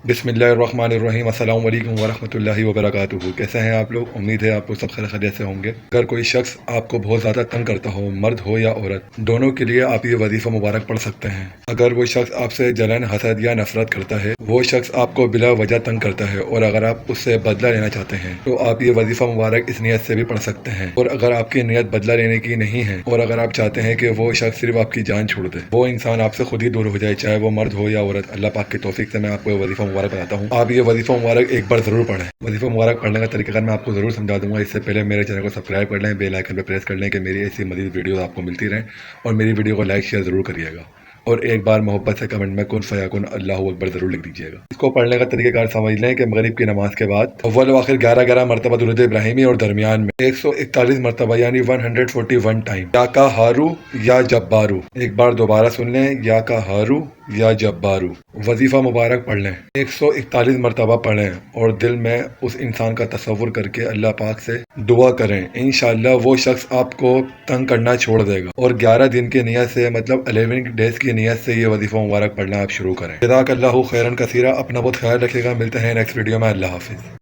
बिस्मिल्लाहिर्रहमानिर्रहीम अस्सलाम वालेकुम वरहमतुल्लाहि वबरकातुहू। कैसे हैं आप लोग? उम्मीद है आप लोग सब खैर खैरियत से होंगे। अगर कोई शख्स आपको बहुत ज़्यादा तंग करता हो, मर्द हो या औरत, दोनों के लिए आप ये वजीफ़ा मुबारक पढ़ सकते हैं। अगर वो शख्स आपसे जलन, हसद या नफरत करता है, वो शख्स आपको बिला वजह तंग करता है और अगर आप उससे बदला लेना चाहते हैं तो आप ये वजीफ़ा मुबारक इस नीयत से भी पढ़ सकते हैं। और अगर आपकी नीयत बदला लेने की नहीं है और अगर आप चाहते हैं कि वो शख्स सिर्फ आपकी जान छोड़ दे, वो इंसान आपसे खुद ही दूर हो जाए, चाहे वो मर्द हो या औरत, अल्लाह पाक की तौफीक से मैं आपको ये वजीफ़ा मुबारक बताता हूँ। आप ये वजीफ़ा मुबारक एक बार ज़रूर पढ़ें। वजीफ़ा मुबारक पढ़ने का तरीका मैं आपको ज़रूर समझा दूंगा। इससे पहले मेरे चैनल को सब्सक्राइब कर लें, बेल आइकन पर प्रेस कर लें कि मेरी ऐसी मज़ीद वीडियो आपको मिलती रहें और मेरी वीडियो को लाइक शेयर ज़रूर करिएगा और एक बार मोहब्बत से कमेंट में कुन फयाकुन अल्लाहु अकबर ज़रूर लिख दीजिएगा। इसको पढ़ने का तरीक़ाकार समझ लें कि मगरिब की नमाज के बाद अव्वल व आखिर 11-11 मरतबा दुरूद इब्राहिमी और दरमियान में 141 मरतबा यानी 141 टाइम या का हारू या जब्बारू, एक बार दोबारा सुन लें, या का हारू या जब्बारू वजीफ़ा मुबारक पढ़ लें। 141 मरतबा पढ़ें और दिल में उस इंसान का तसव्वुर करके अल्लाह पाक से दुआ करें। इंशाअल्लाह वो शख्स आपको तंग करना छोड़ देगा। और 11 दिन की नियत से, मतलब 11 डेज की नियत से ये वजीफ़ा मुबारक पढ़ना आप शुरू करें। जज़ाकल्लाहु खैरन कसीरा। अपना बहुत ख्याल रखिएगा। मिलते हैं नेक्स्ट वीडियो में। अल्लाह हाफिज़।